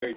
very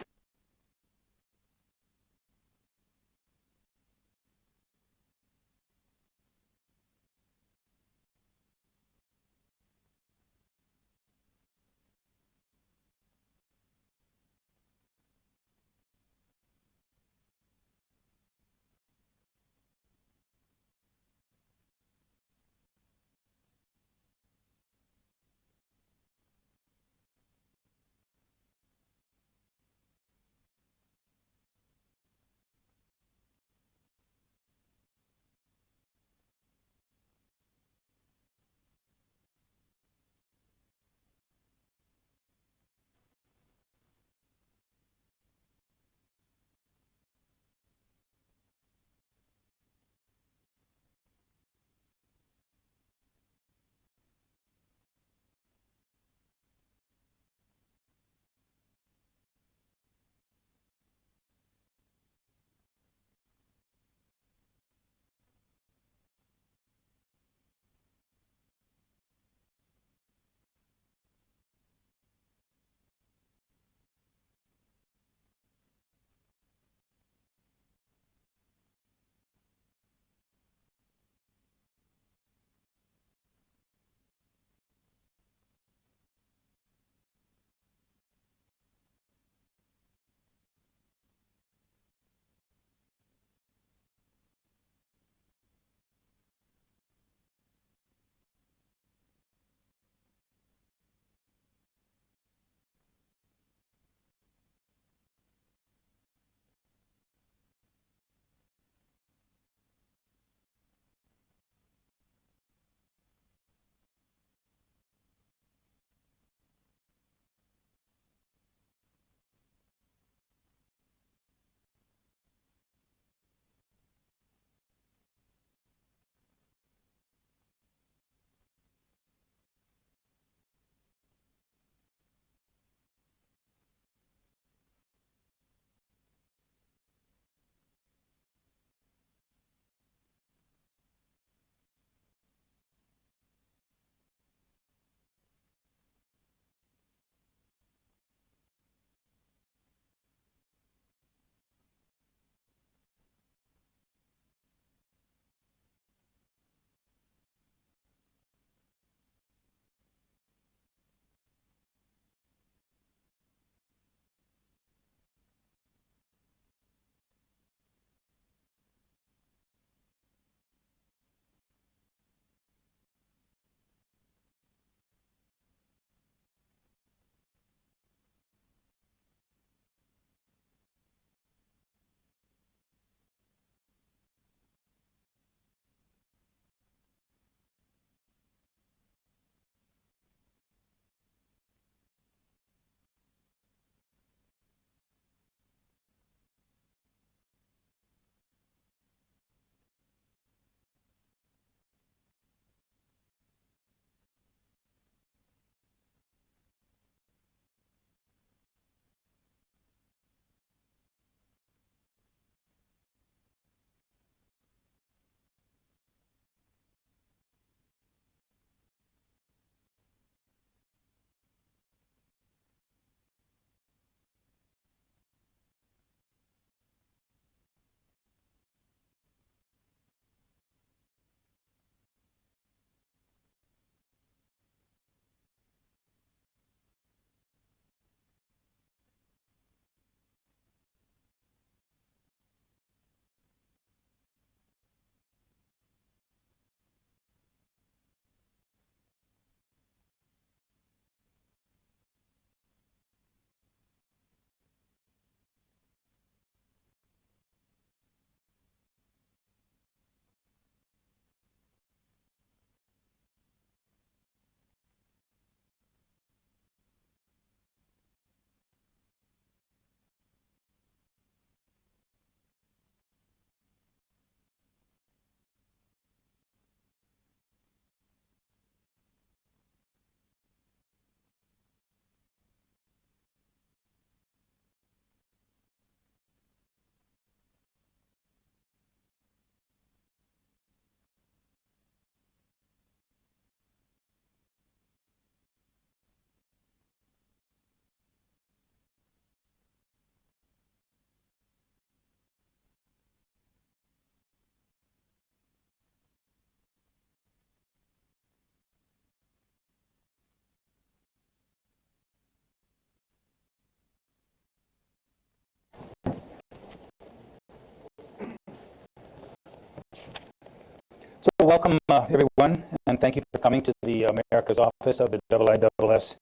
So welcome, everyone, and thank you for coming to the America's office of the IISS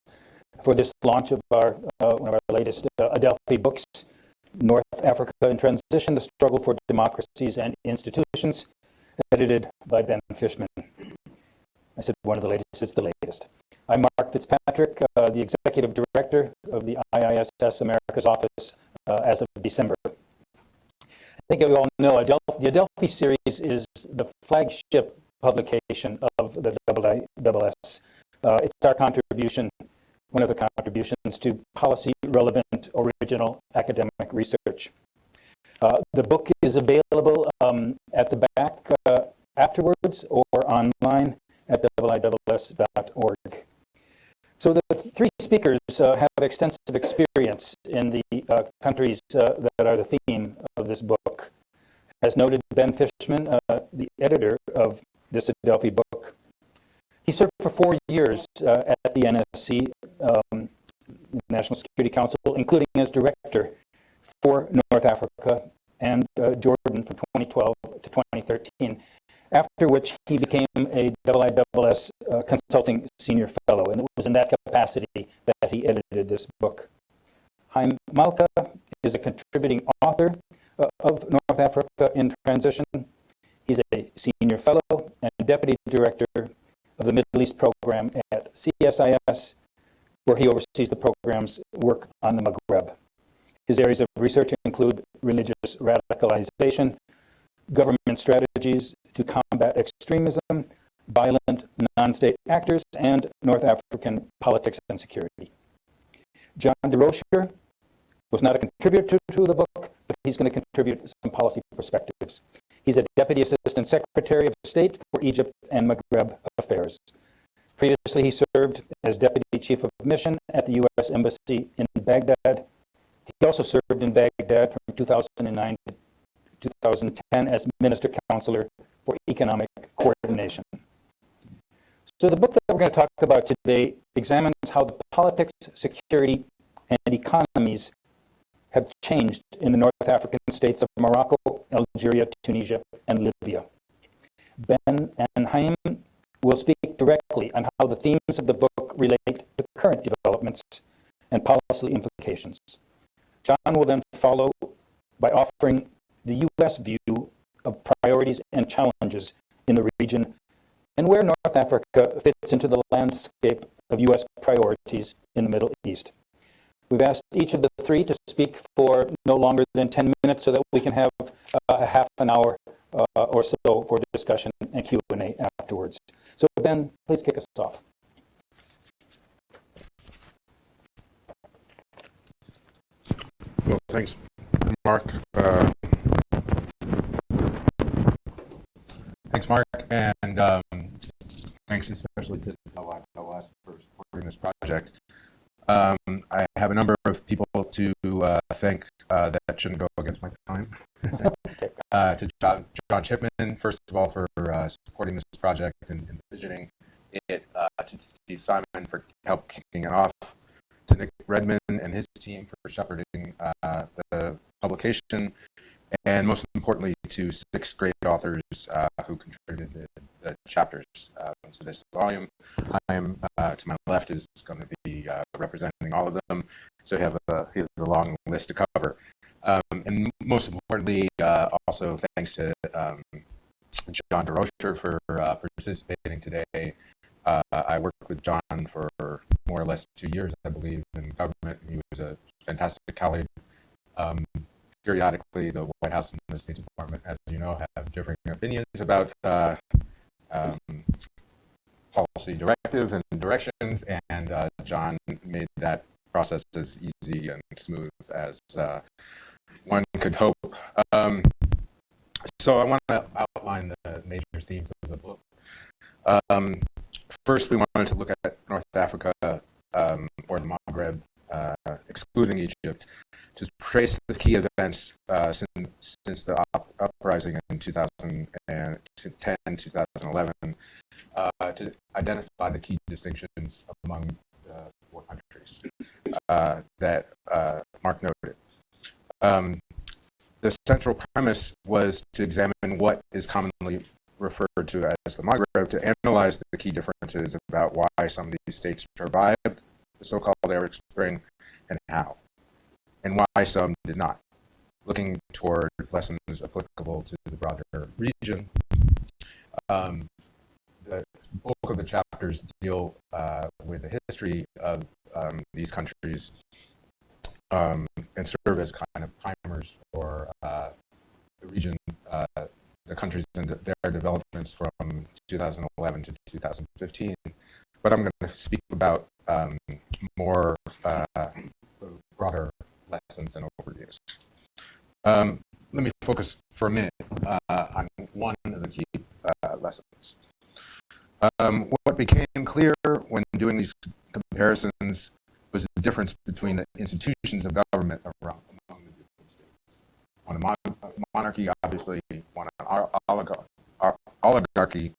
for this launch of one of our latest Adelphi books, North Africa in Transition, The Struggle for Democracies and Institutions, edited by Ben Fishman. I said one of the latest, it's the latest. I'm Mark Fitzpatrick, the Executive Director of the IISS America's office as of December. I think you all know the Adelphi series is the flagship publication of the IISS. It's our contribution, one of the contributions to policy-relevant, original academic research. The book is available at the back afterwards or online at IISS.org. So the three speakers have extensive experience in the countries that are the theme of this book. As noted, Ben Fishman, the editor of this Adelphi book, he served for 4 years at the NSC, National Security Council, including as director for North Africa and Jordan from 2012 to 2013. After which he became a IISS consulting senior fellow, and it was in that capacity that he edited this book. Haim Malka is a contributing author of North Africa in Transition. He's a senior fellow and deputy director of the Middle East program at CSIS, where he oversees the program's work on the Maghreb. His areas of research include religious radicalization, government strategies to combat extremism, violent non-state actors, and North African politics and security. John DeRocher was not a contributor to the book, but he's going to contribute some policy perspectives. He's a Deputy Assistant Secretary of State for Egypt and Maghreb Affairs. Previously, he served as Deputy Chief of Mission at the U.S. Embassy in Baghdad. He also served in Baghdad from 2009 to 2010 as Minister Counselor for Economic Coordination. So the book that we're going to talk about today examines how the politics, security, and economies have changed in the North African states of Morocco, Algeria, Tunisia, and Libya. Ben and Haim will speak directly on how the themes of the book relate to current developments and policy implications. John will then follow by offering the U.S. view of priorities and challenges in the region and where North Africa fits into the landscape of U.S. priorities in the Middle East. We've asked each of the three to speak for no longer than 10 minutes so that we can have a half an hour or so for discussion and Q&A afterwards. So Ben, please kick us off. Well, thanks, Mark. Thanks, Mark, and thanks especially to the IISS for supporting this project. I have a number of people to thank that shouldn't go against my time. To John Chipman, first of all, for supporting this project and envisioning it, to Steve Simon for help kicking it off, to Nick Redmond and his team for shepherding the publication, and most importantly to 6 great authors who contributed the chapters to this volume. I am, to my left, is going to be representing all of them, so he has a long list to cover. And most importantly, also thanks to John DeRocher for participating today. I worked with John for more or less 2 years, I believe, in government. He was a fantastic colleague. Periodically, the White House and the State Department, as you know, have differing opinions about policy directive and directions, and John made that process as easy and smooth as one could hope. So I want to outline the major themes of the book. First, we wanted to look at North Africa or the Maghreb, excluding Egypt, to trace the key events since the uprising in 2010, 2011, to identify the key distinctions among the 4 countries that Mark noted. The central premise was to examine what is commonly referred to as the Maghreb, to analyze the key differences about why some of these states survived the so-called Arab Spring and how, and why some did not, looking toward lessons applicable to the broader region. The bulk of the chapters deal with the history of these countries and serve as kind of primers for the region, the countries and their developments from 2011 to 2015. But I'm going to speak about more broader lessons and overviews. Let me focus for a minute on one of the key lessons. What became clear when doing these comparisons was the difference between the institutions of government among the different states. One a monarchy, obviously, one an oligarchy,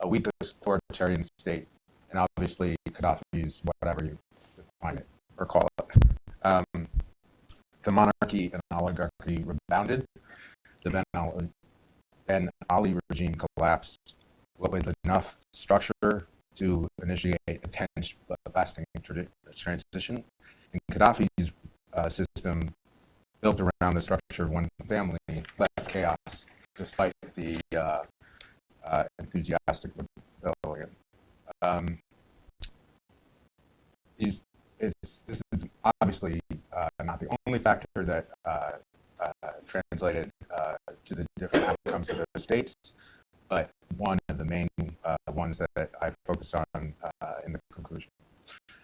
a weak authoritarian state, and obviously Gaddafi's whatever you define it or call it. The monarchy and oligarchy rebounded. The Ben Ali regime collapsed, but with enough structure to initiate a tense but lasting transition. And Gaddafi's system, built around the structure of one family, left chaos despite the enthusiastic rebellion. This is obviously not the only factor that translated to the different outcomes of the states, but one of the main ones that I focused on in the conclusion.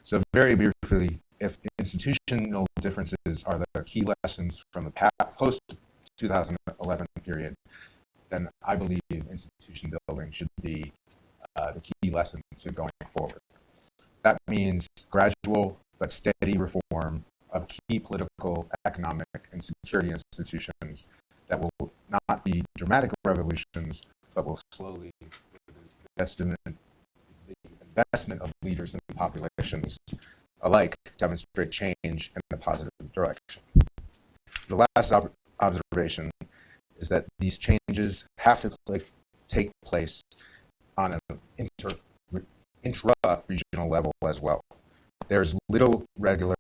So very briefly, if institutional differences are the key lessons from the post-2011 period, then I believe institution building should be the key lessons going forward. That means gradual but steady reform of key political, economic, and security institutions that will not be dramatic revolutions, but will slowly, the investment of leaders and populations alike, demonstrate change in a positive direction. The last observation is that these changes have to take place on an intra-regional level as well. There's little regular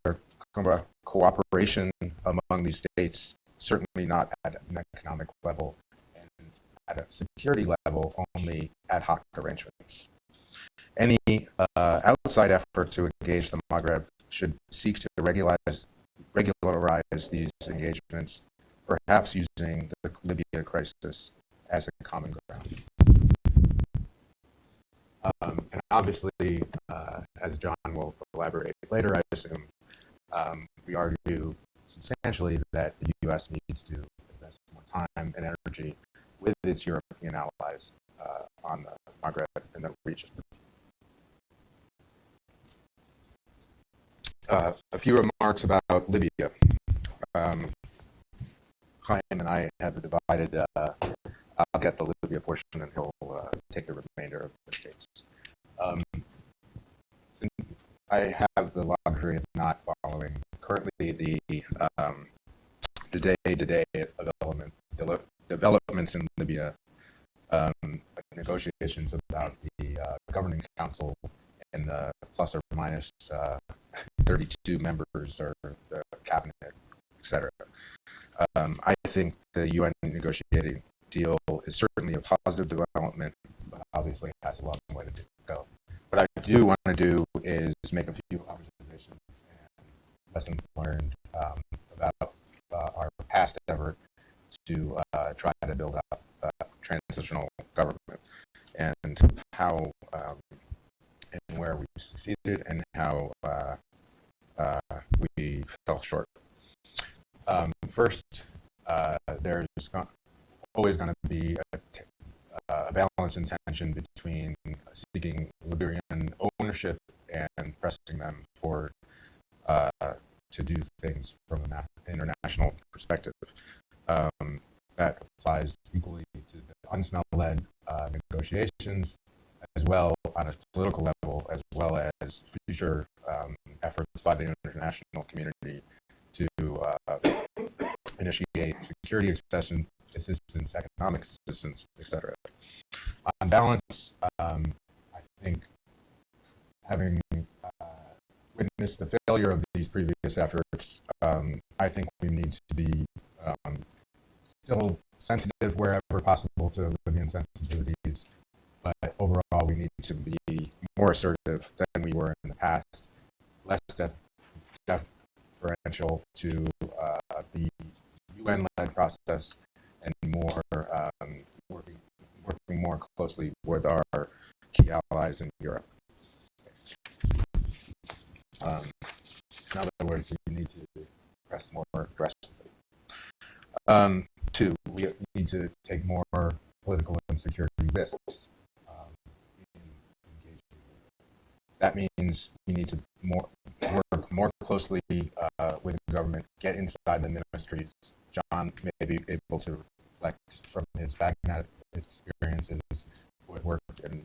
cooperation among these states, certainly not at an economic level, and at a security level, only ad hoc arrangements. Any outside effort to engage the Maghreb should seek to regularize these engagements, perhaps using the Libya crisis as a common ground. And obviously, as John will elaborate later, I assume, we argue substantially that the U.S. needs to invest more time and energy with its European allies on the Maghreb and the region. A few remarks about Libya. Chaim and I have divided, I'll get the Libya portion and he'll take the remainder of the states. I have the luxury of not following currently the day-to-day developments in Libya, negotiations about the governing council and the plus or minus 32 members or the cabinet, etc. I think the UN negotiating deal is certainly a positive development, but obviously has a long way to go. What I do want to do is make a few observations and lessons learned about our past effort to try to build up a transitional government, and how and where we succeeded and how we fell short. First, there's always going to be a balance and tension between seeking Liberian ownership and pressing them forward to do things from an international perspective. That applies equally to the UNSMEL-led negotiations, as well on a political level, as well as future efforts by the international community to initiate security accession assistance, economic assistance, etc. On balance, I think having witnessed the failure of these previous efforts, I think we need to be still sensitive wherever possible to Libyan sensitivities, but overall we need to be more assertive than we were in the past, less deferential to the UN-led process, and more working more closely with our key allies in Europe. In other words, we need to press more aggressively. Two, we need to take more political and security risks in engaging. That means we need to work more closely with the government, get inside the ministries. John may be able to reflect from his Baghdad experiences what worked and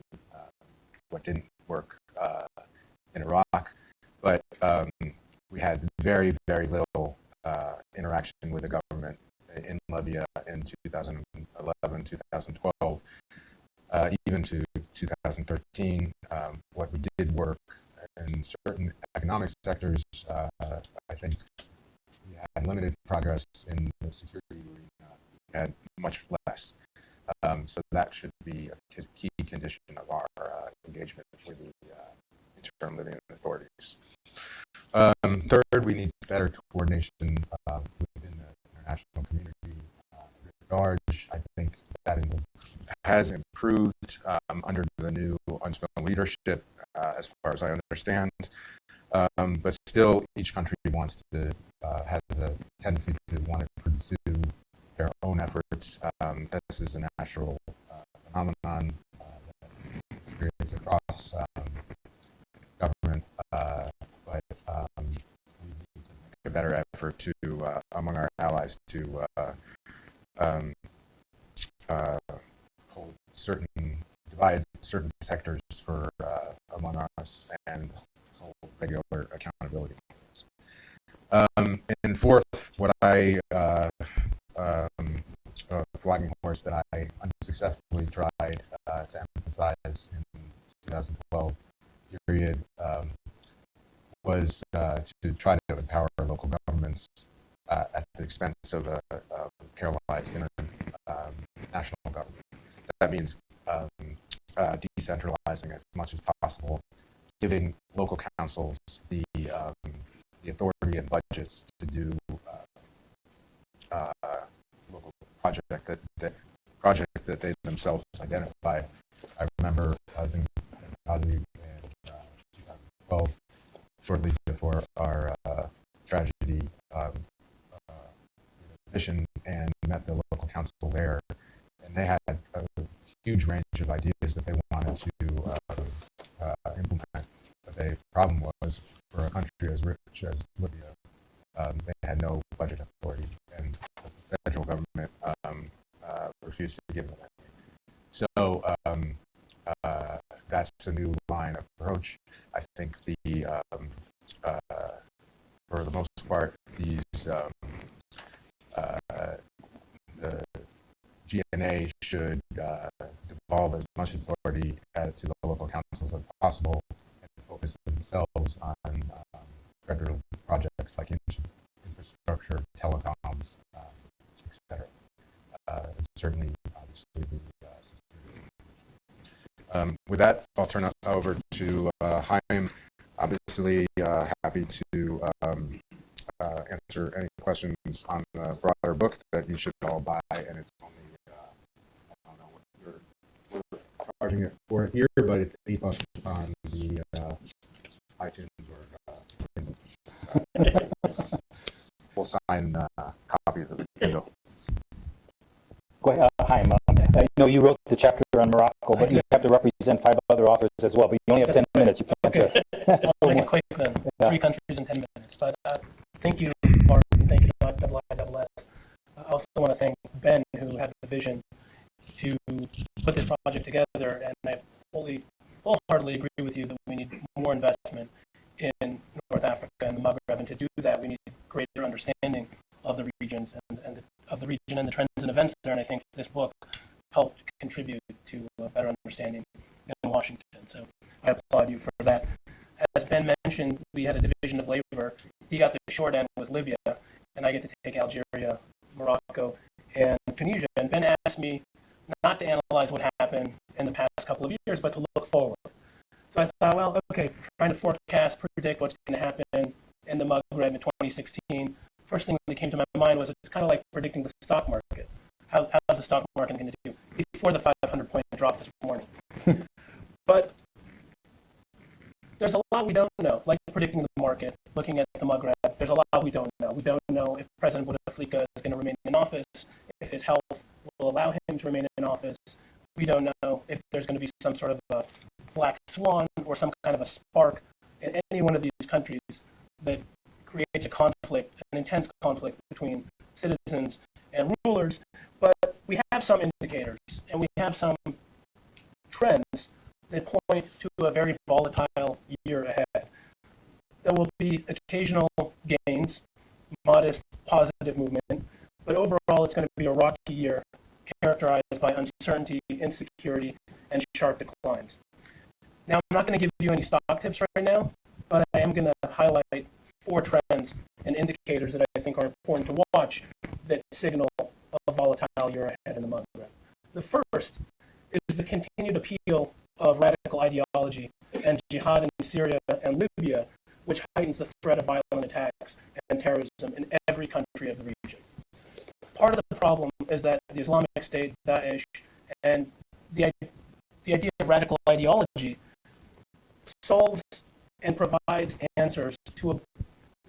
what didn't work in Iraq, but we had very, very little interaction with the government in Libya in 2011, 2012, even to 2013. What we did work in certain economic sectors, I think we had limited progress in the security arena. We had much less. So that should be a key condition of our engagement with the interim Libyan authorities. Third, we need better coordination within the international community. I think that has improved under the new UNSCO leadership, as far as I understand. But still, each country has a tendency to want to pursue their own efforts. This is a natural phenomenon that experiences across government, but we need to make a better effort to, among our allies, to divide certain sectors for among us and hold regular accountability. And fourth, what flagging horse that I unsuccessfully tried to emphasize in 2012 period was to try to empower local governments at the expense of a paralyzed national government. That means decentralizing as much as possible, giving local councils the authority and budgets to do local projects that they themselves identify. I remember I was in Benghazi in 2012, shortly before our tragedy, mission, and met the local council there, and they had a huge range of ideas that they wanted to implement. But the problem was, for a country as rich as Libya, they had no budget authority, and the federal government refused to give them anything. So that's a new line of approach. I think for the most part, these the GNA should devolve as much authority to the local councils as possible, and focus themselves on federal projects like infrastructure, telecoms, etc. Certainly, obviously, with that, I'll turn it over to Chaim. Obviously, happy to answer any questions on the broader book that you should all buy, and it's only, I don't know what we're charging it for here, but it's $8 on the iTunes or we'll sign copies of the Kindle. Go ahead, Chaim. I know you wrote the chapter on Morocco, but you have to represent 5 other authors as well. But you only have 10 minutes. You can't. Okay. I'll make it quick then. Yeah. 3 countries in 10 minutes. But thank you, Mark, and thank you, IISS. I also want to thank Ben, who had the vision to put this project together, and I wholeheartedly agree with you that we need more investment in North Africa and the Maghreb, and to do that, we need greater understanding of the regions and of the region and the trends and events and I think this book helped contribute to a better understanding in Washington. So I applaud you for that. As Ben mentioned, we had a division of labor. He got the short end with Libya, and I get to take Algeria, Morocco, and Tunisia. And Ben asked me not to analyze what happened in the past couple of years, but to look forward. So I thought, well, okay, trying to forecast, predict what's going to happen in the Maghreb in 2016. First thing that came to my mind was it's kind of like predicting the stock market. How's the stock market going to do before the 500-point drop this morning? But there's a lot we don't know, like predicting the market, looking at the Maghreb. There's a lot we don't know. We don't know if President Bouteflika is going to remain in office, if his health will allow him to remain in office. We don't know if there's going to be some sort of a black swan or some kind of a spark in any one of these countries that creates a conflict, an intense conflict between citizens and rulers. But we have some indicators and we have some trends that point to a very volatile year ahead. There will be occasional gains, modest positive movement, but overall it's going to be a rocky year characterized by uncertainty, insecurity, and sharp declines. Now, I'm not going to give you any stock tips right now, but I am going to highlight 4 trends and indicators that I think are important to watch that signal a volatile year ahead in the Maghreb. The first is the continued appeal of radical ideology and jihad in Syria and Libya, which heightens the threat of violent attacks and terrorism in every country of the region. Part of the problem is that the Islamic State, Daesh, and the idea of radical ideology solves and provides answers to a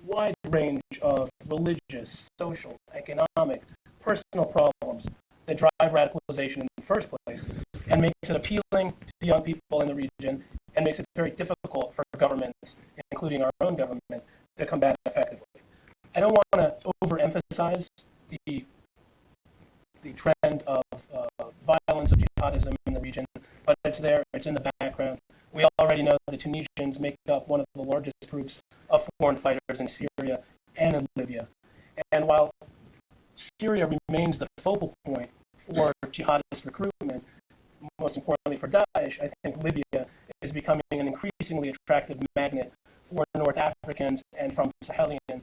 wide range of religious, social, economic, personal problems that drive radicalization in the first place and makes it appealing to young people in the region and makes it very difficult for governments, including our own government, to combat effectively. I don't want to overemphasize the trend of violence of jihadism in the region, but it's there, it's in the background. We already know the Tunisians make up one of the largest groups of foreign fighters in Syria and in Libya. And while Syria remains the focal point for jihadist recruitment, most importantly for Daesh, I think Libya is becoming an increasingly attractive magnet for North Africans and from Sahelian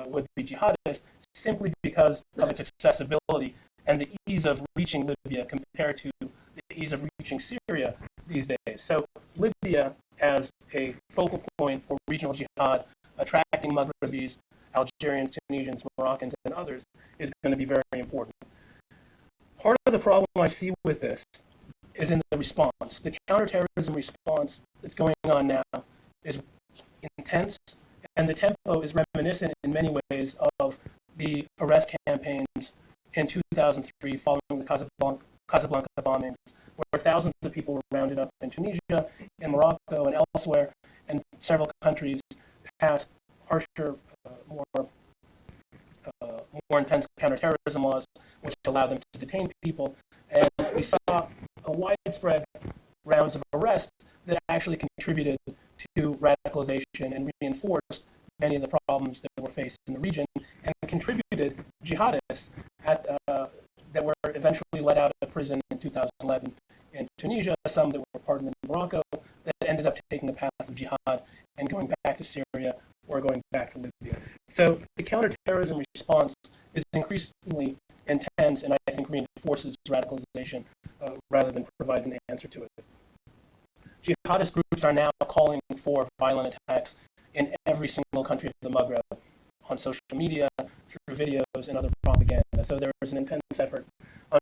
would-be jihadists, simply because of its accessibility and the ease of reaching Libya compared to the ease of reaching Syria these days. So Libya as a focal point for regional jihad, attracting Maghrebis, Algerians, Tunisians, Moroccans, and others, is going to be very important. Part of the problem I see with this is in the response. The counterterrorism response that's going on now is intense, and the tempo is reminiscent in many ways of the arrest campaigns in 2003 following the Casablanca bombings, where thousands of people were rounded up in Tunisia, in Morocco, and elsewhere, and several countries passed harsher, more intense counterterrorism laws, which allowed them to detain people. And we saw a widespread rounds of arrests that actually contributed to radicalization and reinforced many of the problems that were faced in the region, and contributed jihadists that were eventually let out of prison in 2011 in Tunisia, some that were pardoned in Morocco, that ended up taking the path of jihad and going back to Syria or going back to Libya. So the counterterrorism response is increasingly intense, and I think reinforces radicalization rather than provides an answer to it. Jihadist groups are now calling for violent attacks in every single country of the Maghreb, on social media, through videos, and other propaganda. So there is an intense effort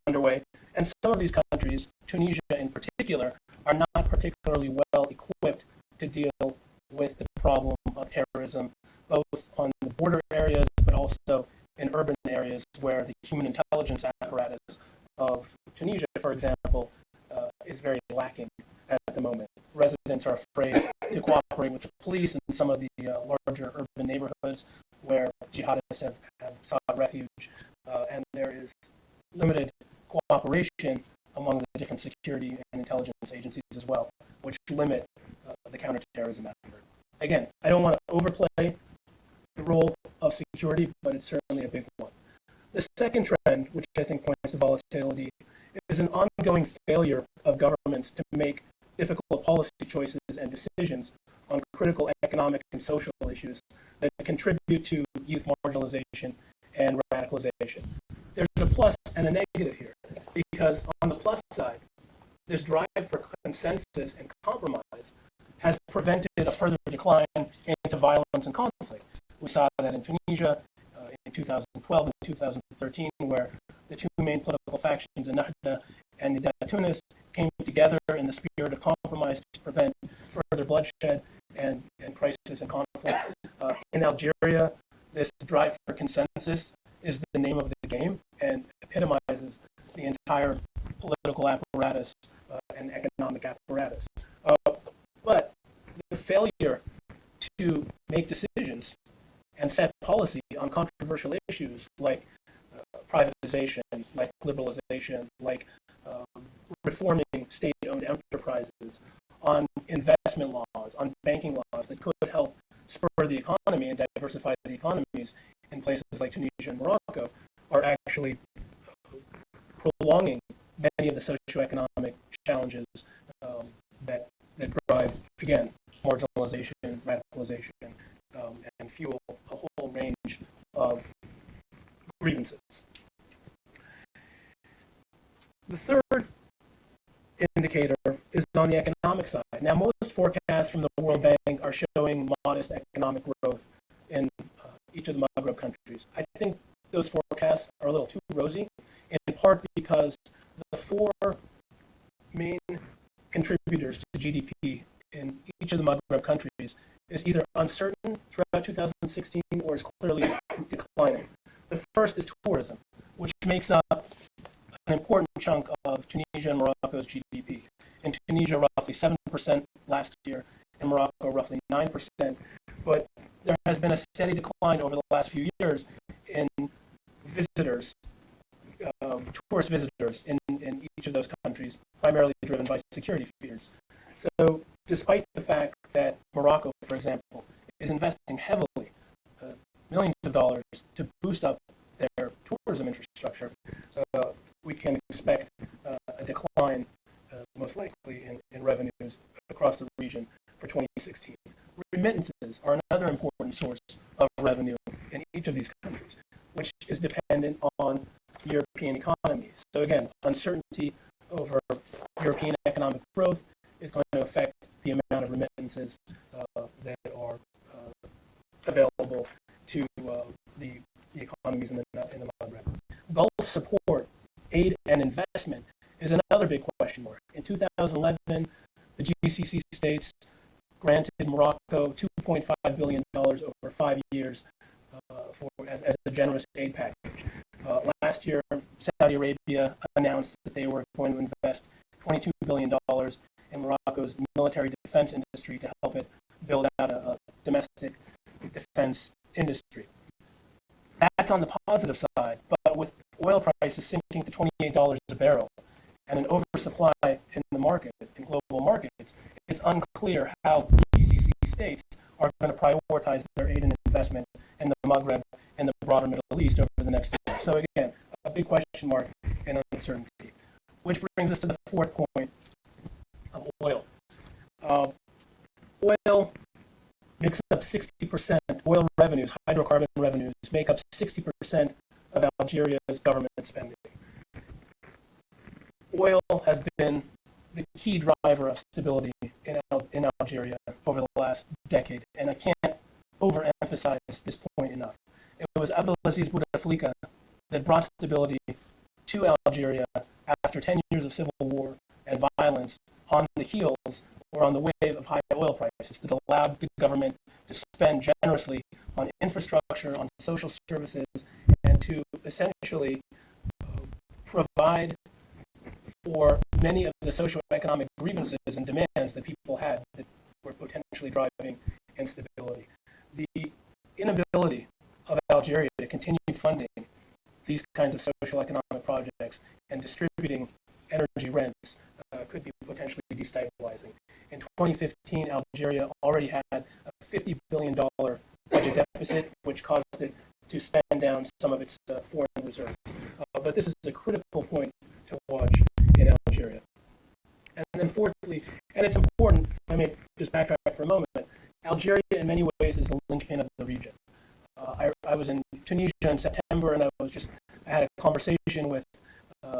underway. And some of these countries, Tunisia in particular, are not particularly well equipped to deal with the problem of terrorism, both on the border areas, but also in urban areas where the human intelligence apparatus of Tunisia, for example, is very lacking at the moment. Residents are afraid to cooperate with the police in some of the larger urban neighborhoods where jihadists have sought refuge, and there is limited cooperation among the different security and intelligence agencies as well, which limit the counterterrorism effort. Again, I don't want to overplay the role of security, but it's certainly a big one. The second trend, which I think points to volatility, is an ongoing failure of governments to make difficult policy choices and decisions on critical economic and social issues that contribute to youth marginalization and radicalization. There's a plus and a negative here, because on the plus side, this drive for consensus and compromise has prevented a further decline into violence and conflict. We saw that in Tunisia in 2012 and 2013, where the two main political factions, Ennahda and Tunis, came together in the spirit of compromise to prevent further bloodshed and crisis and conflict. In Algeria, this drive for consensus is the name of the game and epitomizes the entire political apparatus and economic apparatus. But the failure to make decisions and set policy on controversial issues like privatization, like liberalization, like reforming state-owned enterprises, on investment laws, on banking laws that could help spur the economy and diversify the economies in places like Tunisia and Morocco, are actually prolonging many of the socioeconomic challenges that drive, again, marginalization, radicalization, and fuel a whole range of grievances. The third indicator is on the economic side. Now, most forecasts from the World Bank are showing modest economic growth in each of the Maghreb countries. I think those forecasts are a little too rosy, in part because the four main contributors to GDP in each of the Maghreb countries is either uncertain throughout 2016 or is clearly declining. The first is tourism, which makes up an important chunk of Tunisia and Morocco's GDP. In Tunisia, roughly 7% last year, in Morocco, roughly 9%. But there has been a steady decline over the last few years in visitors, tourist visitors in each of those countries, primarily driven by security fears. So despite the fact that Morocco, for example, is investing heavily, millions of dollars to boost up their tourism infrastructure, we can expect a decline, most likely, in revenues across the region for 2016. Remittances are another important source of revenue in each of these countries, which is dependent on European economies. So again, uncertainty over European economic growth is going to affect the amount of remittances that are available to the economies in the Maghreb. Gulf support, aid, and investment is another big question mark. In 2011, the GCC states granted Morocco $2.5 billion over 5 years as a generous aid package. Last year, Saudi Arabia announced that they were going to invest $22 billion in Morocco's military defense industry to help it build out a domestic defense industry. That's on the positive side, but with oil prices sinking to $28 a barrel and an oversupply in the market, in global markets, it's unclear how GCC states are going to prioritize their aid and investment in the Maghreb and the broader Middle East over the next year. So again, a big question mark and uncertainty. Which brings us to the fourth point of oil. Oil makes up 60%, oil revenues, hydrocarbon revenues, make up 60% of Algeria's government spending. Oil has been the key driver of stability in Algeria over the last decade, and I can't overemphasize this point enough. It was Abdelaziz Bouteflika that brought stability to Algeria after 10 years of civil war and violence on the heels or on the wave of high oil prices that allowed the government to spend generously on infrastructure, on social services, and to essentially provide for many of the socioeconomic grievances and demands that people had that were potentially driving instability. The inability of Algeria to continue funding these kinds of social economic projects and distributing energy rents could be potentially destabilizing. In 2015, Algeria already had a $50 billion budget deficit, which caused it to spend down some of its foreign reserves. But this is a critical point to watch in Algeria. And then fourthly, and it's important, I may just backtrack for a moment, Algeria in many ways is the linchpin of the region. I was in Tunisia in September, and I had a conversation with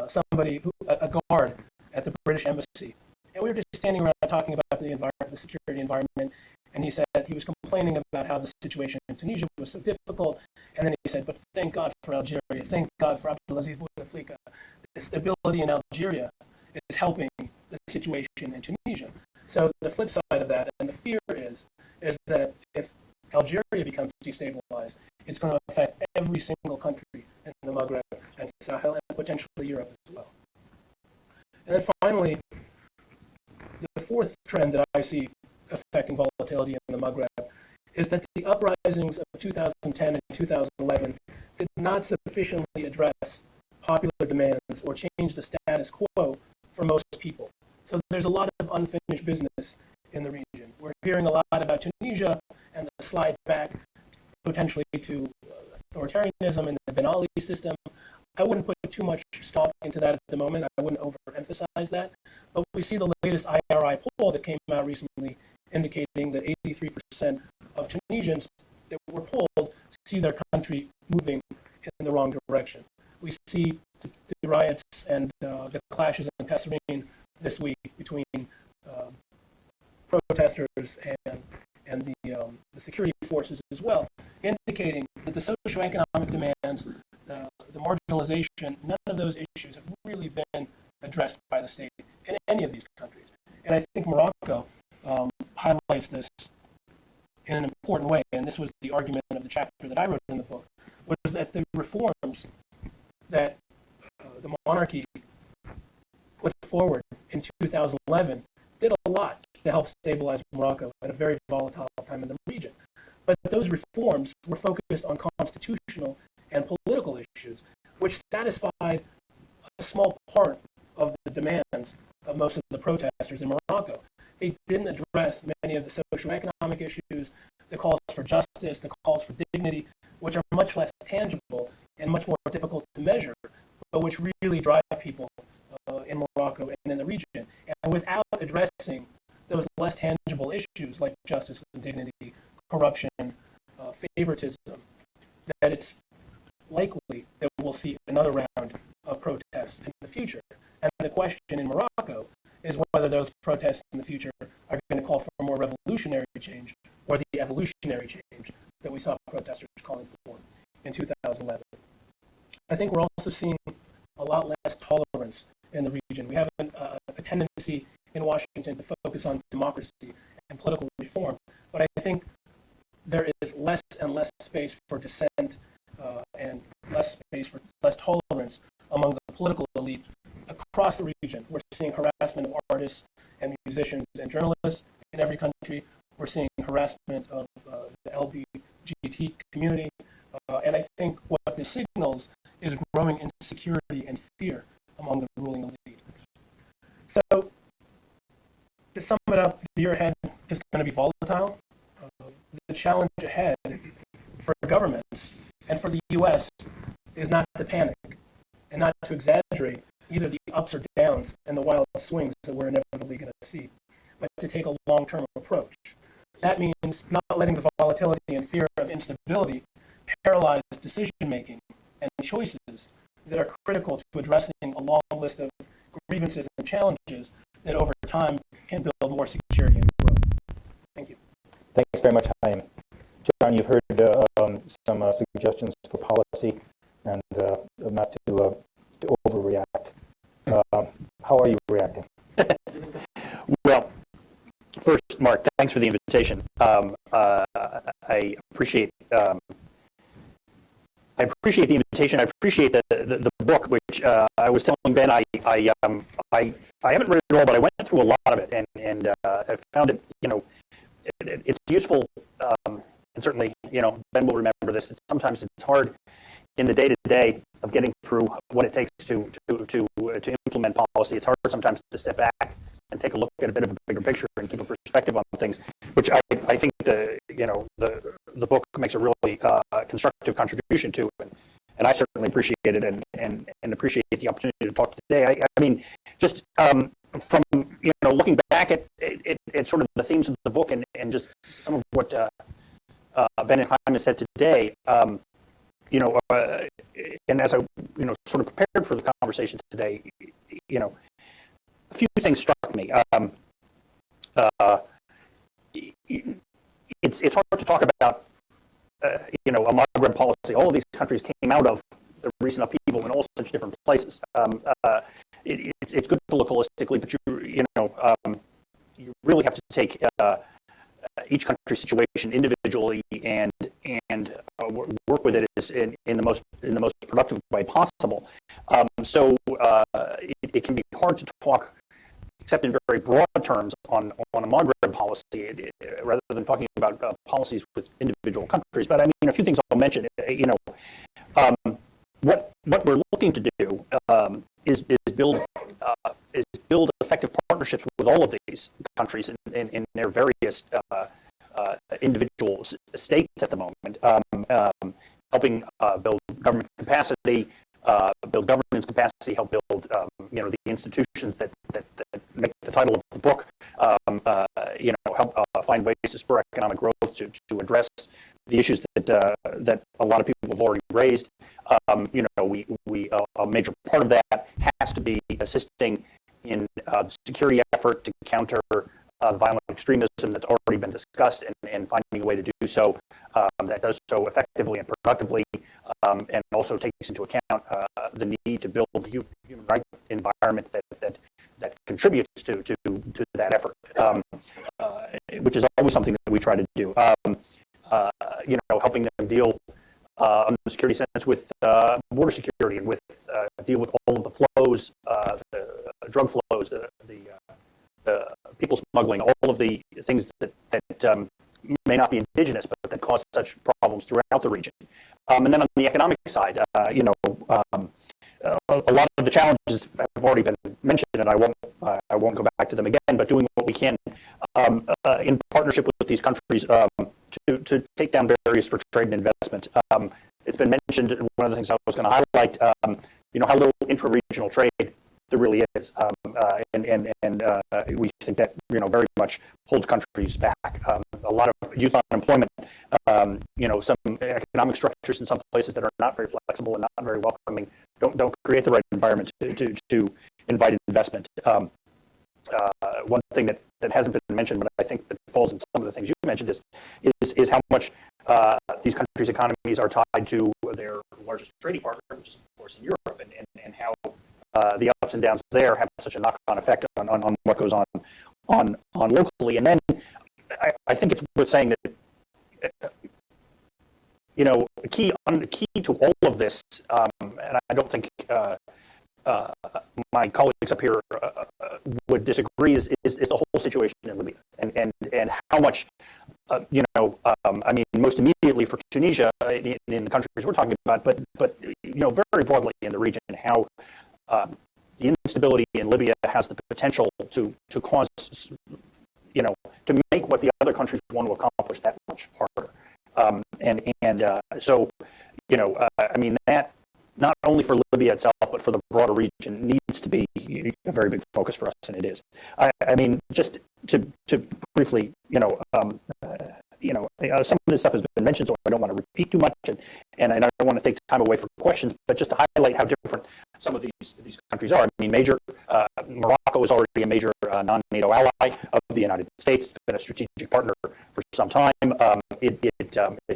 somebody, a guard at the British embassy, and we were just standing around talking about the environment, the security environment, and he said he was complaining about how the situation in Tunisia was so difficult, and then he said, but thank God for Algeria, thank God for Abdelaziz Bouteflika. The stability in Algeria is helping the situation in Tunisia. So the flip side of that, and the fear is that if Algeria becomes destabilized, it's going to affect every single country in the Maghreb and Sahel and potentially Europe as well. And then finally, the fourth trend that I see affecting volatility in the Maghreb is that the uprisings of 2010 and 2011 did not sufficiently address popular demands or change the status quo for most people. So there's a lot of unfinished business in the region. We're hearing a lot about Tunisia and the slide back potentially to authoritarianism and the Ben Ali system. I wouldn't put too much stock into that at the moment. I wouldn't overemphasize that. But we see the latest IRI poll that came out recently indicating that 83% of Tunisians that were polled see their country moving in the wrong direction. We see the riots and the clashes in Kasserine this week between protesters and the security forces as well, indicating that the socioeconomic demands, the marginalization, none of those issues have really been addressed by the state in any of these countries. And I think Morocco highlights this in an important way, and this was the argument of the chapter that I wrote in the book, was that the reforms that the monarchy put forward in 2011 did a lot to help stabilize Morocco at a very volatile time in the region. But those reforms were focused on constitutional and political issues, which satisfied a small part of the demands of most of the protesters in Morocco. They didn't address many of the socioeconomic issues, the calls for justice, the calls for dignity, which are much less tangible and much more difficult to measure, but which really drive people in Morocco and in the region. And without addressing those less tangible issues like justice and dignity, corruption, favoritism, that it's likely that we'll see another round of protests in the future. And the question in Morocco is whether those protests in the future are going to call for a more revolutionary change or the evolutionary change that we saw protesters calling for in 2011. I think we're also seeing a lot less tolerance in the region. We have a tendency in Washington to focus on democracy and political reform, but I think there is less and less space for dissent and less space for less tolerance among the political elite across the region. We're seeing harassment of artists and musicians and journalists in every country. We're seeing harassment of the LGBT community. And I think what this signals is growing insecurity and fear among the ruling elite. So, to sum it up, the year ahead is going to be volatile. The challenge ahead for governments and for the U.S. is not to panic and not to exaggerate either the ups or downs and the wild swings that we're inevitably going to see, but to take a long-term approach. That means not letting the volatility and fear of instability paralyze decision-making and choices that are critical to addressing a long list of grievances and challenges that over time can build more security and growth. Thank you. Thanks very much, Chaim. John, you've heard some suggestions for policy and not to overreact. How are you reacting? Well, first, Mark, thanks for the invitation. I appreciate the invitation. I appreciate the book, which I was telling Ben I haven't read it all, but I went through a lot of it, and I found it, it's useful, and certainly, Ben will remember this. Sometimes it's hard in the day-to-day of getting through what it takes to implement policy. It's hard sometimes to step back take a look at a bit of a bigger picture and keep a perspective on things, which I think the book makes a really constructive contribution to, and I certainly appreciate it and appreciate the opportunity to talk today. I mean, just from looking back at sort of the themes of the book and just some of what Ben and Jaime said today, and as I sort of prepared for the conversation today, a few things struck me. It's hard to talk about a Maghreb policy. All of these countries came out of the recent upheaval in all such different places. It's good to look holistically, but you really have to take each country's situation individually and work with it in the most productive way possible. So it can be hard to talk, except in very broad terms, on a Maghreb policy, rather than talking about policies with individual countries. But I mean, a few things I'll mention. What we're looking to do is build effective partnerships with all of these countries in their various individual states at the moment, helping build government capacity, build governance capacity, help build the institutions that make the title of the book, help find ways to spur economic growth to address the issues that a lot of people have already raised. A major part of that has to be assisting in the security effort to counter violent extremism that's already been discussed, and finding a way to do so that does so effectively and productively, and also takes into account the need to build the human rights environment that contributes to that effort, which is always something that we try to do. Helping them deal in the security sense with border security and with deal with all of the flows, the drug flows, the people smuggling, all of the things that may not be indigenous, but that cause such problems throughout the region. And then on the economic side, a lot of the challenges have already been mentioned, and I won't go back to them again. But doing what we can in partnership with these countries to take down barriers for trade and investment. It's been mentioned. One of the things I was going to highlight, how little intra-regional trade there really is, and we think that very much holds countries back. A lot of youth unemployment, some economic structures in some places that are not very flexible and not very welcoming don't create the right environment to invite investment. One thing that hasn't been mentioned, but I think that falls in some of the things you mentioned, is how much these countries' economies are tied to their largest trading partner, which is of course in Europe, and how the ups and downs there have such a knock-on effect on what goes on locally. And then I think it's worth saying that key to all of this, and I don't think my colleagues up here would disagree, is the whole situation in Libya and how much I mean, most immediately for Tunisia in the countries we're talking about, but very broadly in the region, how the instability in Libya has the potential to cause, to make what the other countries want to accomplish that much harder. So, I mean, that not only for Libya itself, but for the broader region needs to be a very big focus for us, and it is. I mean, just to briefly, some of this stuff has been mentioned, so I don't want to repeat too much, and I don't want to take time away from questions, but just to highlight how different some of these countries are. I mean, Morocco is already a major non-NATO ally of the United States. It's been a strategic partner for some time. It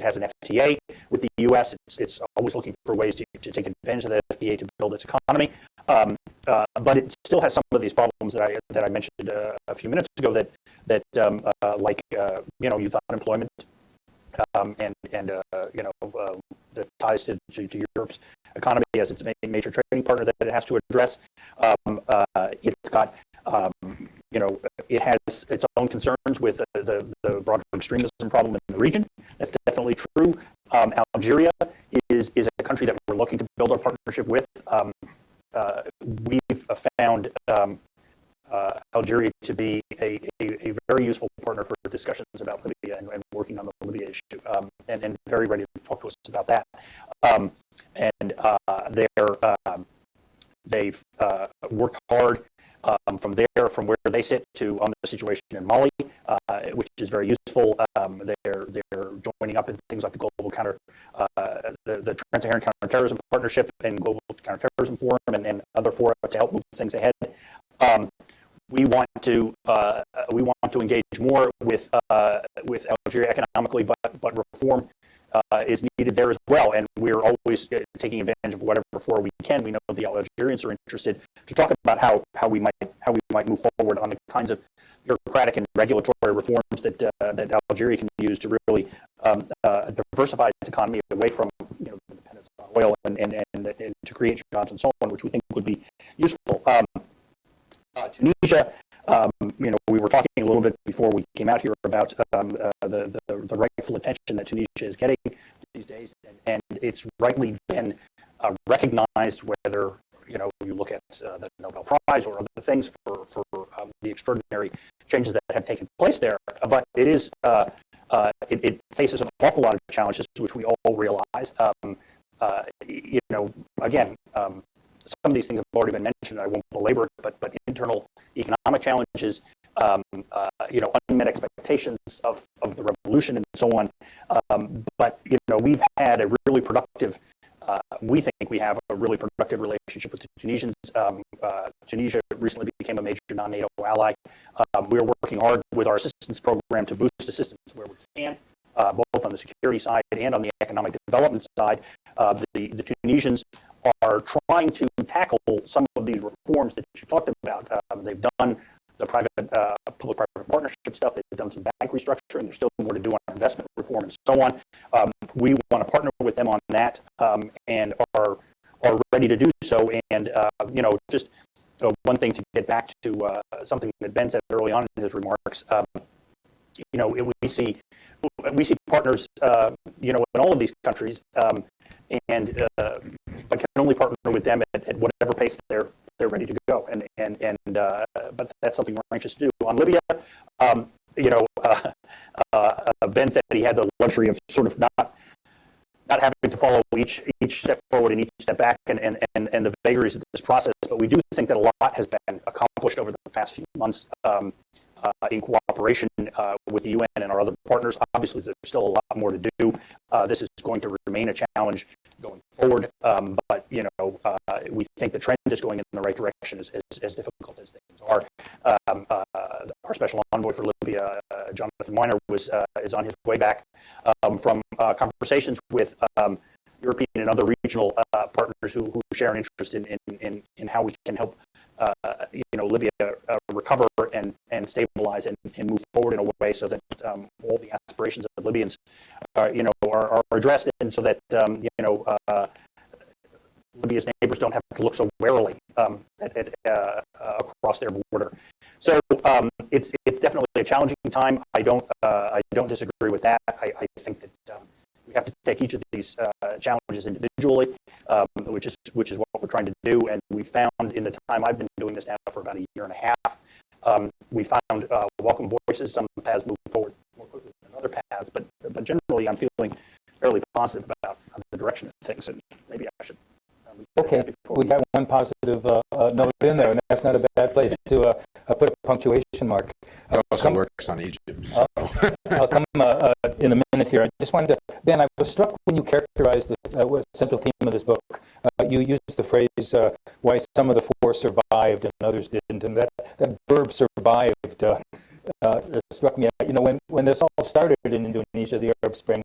has an FTA with the U.S. It's always looking for ways to take advantage of that FTA to build its economy. But it still has some of these problems that I mentioned a few minutes ago, that youth unemployment, and the ties to Europe's economy as its major trading partner that it has to address. It's got it has its own concerns with the broader extremism problem in the region. That's definitely true. Algeria is a country that we're looking to build our partnership with. We've found Algeria to be a very useful partner for discussions about Libya and working on the Libya issue, and very ready to talk to us about that. They've worked hard from where they sit on the situation in Mali, which is very useful. They're joining up in things like the the Trans-Saharan Counterterrorism Partnership and Global Counterterrorism Forum and other fora to help move things ahead. We want to engage more with Algeria economically, but reform is needed there as well, and we're always taking advantage of whatever fora we can. We know the Algerians are interested to talk about how we might move forward on the kinds of bureaucratic and regulatory reforms that Algeria can use to really diversify its economy away from the dependence on oil and to create jobs and so on, which we think would be useful. Tunisia, we were talking a little bit before we came out here about the rightful attention that Tunisia is getting these days, and it's rightly been recognized, whether you look at the Nobel Prize or other things for the extraordinary changes that have taken place there. But it is it faces an awful lot of challenges, which we all realize. Again. Some of these things have already been mentioned. I won't belabor it, but internal economic challenges, unmet expectations of the revolution, and so on. But we've had a really productive. We think we have a really productive relationship with the Tunisians. Tunisia recently became a major non-NATO ally. We're working hard with our assistance program to boost assistance where we can, both on the security side and on the economic development side. The Tunisians are trying to tackle some of these reforms that you talked about. They've done the public-private partnership stuff. They've done some bank restructuring. There's still more to do on investment reform and so on. We want to partner with them on that, and are ready to do so. And just one thing to get back to something that Ben said early on in his remarks. We see partners, in all of these countries, but can only partner with them at whatever pace they're ready to go. But that's something we're anxious to do. On Libya, Ben said he had the luxury of sort of not having to follow each step forward and each step back and the vagaries of this process. But we do think that a lot has been accomplished over the past few months in cooperation with the UN and our other partners. Obviously, there's still a lot more to do. This is going to remain a challenge going forward, but we think the trend is going in the right direction, as difficult as things are. Our special envoy for Libya, Jonathan Weiner, is on his way back from conversations with European and other regional partners who share an interest in how we can help Libya recover and stabilize and move forward in a way so that all the aspirations of Libyans are addressed, and so that Libya's neighbors don't have to look so warily across their border. So it's definitely a challenging time. I don't disagree with that. I think that we have to take each of these challenges individually, which is what we're trying to do. And we found in the time I've been doing this now for about a year and a half, we found welcome voices. Some paths move forward more quickly than other paths, but generally I'm feeling fairly positive about the direction of things. And maybe I should. Okay, we got one positive note in there, and that's not a bad place to put a punctuation mark. It also works on Egypt. So. I'll come in a minute here. I just wanted to, Ben, I was struck when you characterized the central theme of this book. You used the phrase, why some of the four survived and others didn't, and that verb survived struck me. When this all started in Indonesia, the Arab Spring,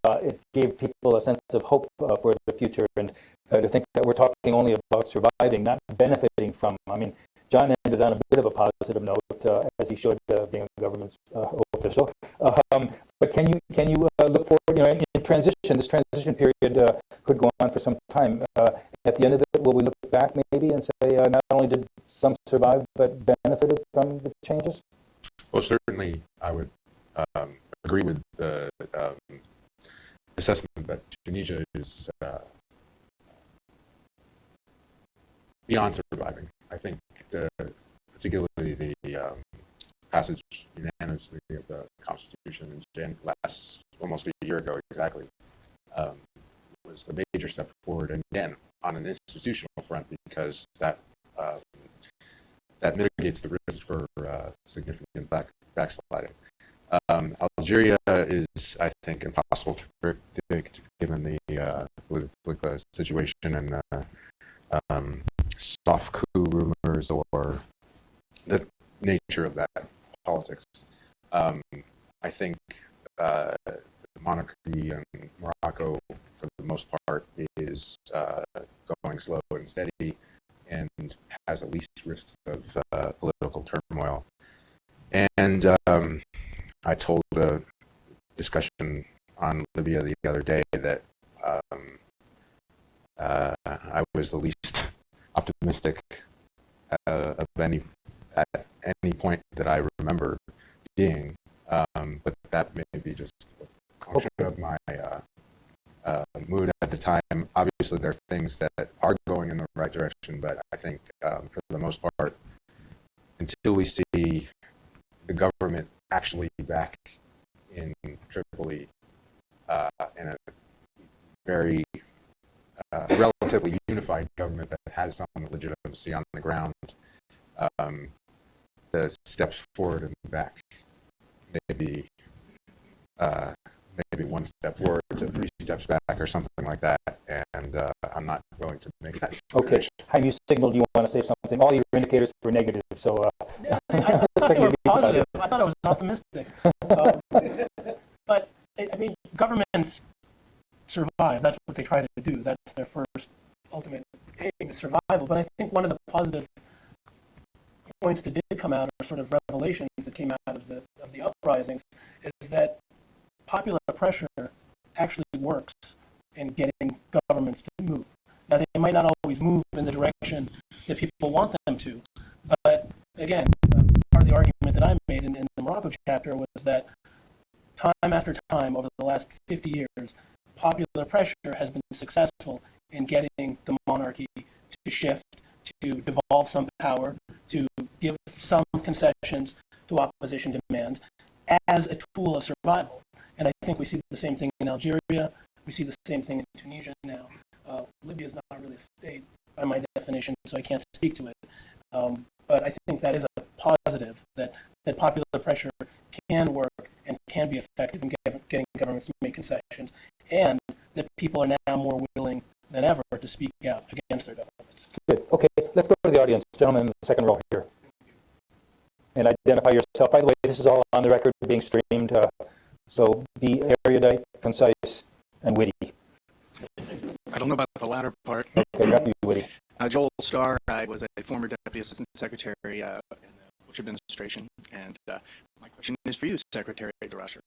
it gave people a sense of hope for the future, and to think that we're talking only about surviving, not benefiting from. I mean, John ended on a bit of a positive note, as he should, being a government official. But can you look forward? In transition, this transition period could go on for some time. At the end of it, will we look back maybe and say not only did some survive but benefited from the changes? Well, certainly, I would agree with the assessment that Tunisia is beyond surviving. I think the particularly the passage unanimously of the Constitution in almost a year ago exactly, was a major step forward, and again, on an institutional front, because that mitigates the risk for significant backsliding. Algeria is, I think, impossible to predict given the political situation and soft coup rumors or the nature of that politics. I think the monarchy in Morocco, for the most part, is going slow and steady and has the least risks of political turmoil. And I told a discussion on Libya the other day that I was the least optimistic of at any point that I remember being, but that may be just a function of my mood at the time. Obviously, there are things that are going in the right direction, but I think for the most part, until we see the government actually back in Tripoli in a very relatively unified government that has some legitimacy on the ground, the steps forward and back maybe one step forward to 3 steps back or something like that, and I'm not willing to make that. Okay, have you signaled you want to say something? All your indicators were negative, so I thought they were positive. I thought I was optimistic. But, I mean, governments survive. That's what they try to do. That's their first ultimate aim, is survival. But I think one of the positive points that did come out, or sort of revelations that came out of the uprisings, is that popular pressure actually works in getting governments to move. Now, they might not always move in the direction that people want them to, but again, part of the argument that I made in the Morocco chapter was that time after time over the last 50 years, popular pressure has been successful in getting the monarchy to shift, to devolve some power, to give some concessions to opposition demands as a tool of survival. And I think we see the same thing in Algeria. We see the same thing in Tunisia now. Libya is not really a state by my definition, so I can't speak to it. But I think that is a positive, that popular pressure can work and can be effective in getting governments to make concessions, and that people are now more willing than ever to speak out against their governments. good. Okay, let's go to the audience. Gentleman in the second row here. And identify yourself. By the way, this is all on the record, being streamed, so be erudite, concise, and witty. I don't know about the latter part. Okay, got you, witty. Joel Starr, I was a former Deputy Assistant Secretary in the Bush administration, and my question is for you, Secretary DeRusher.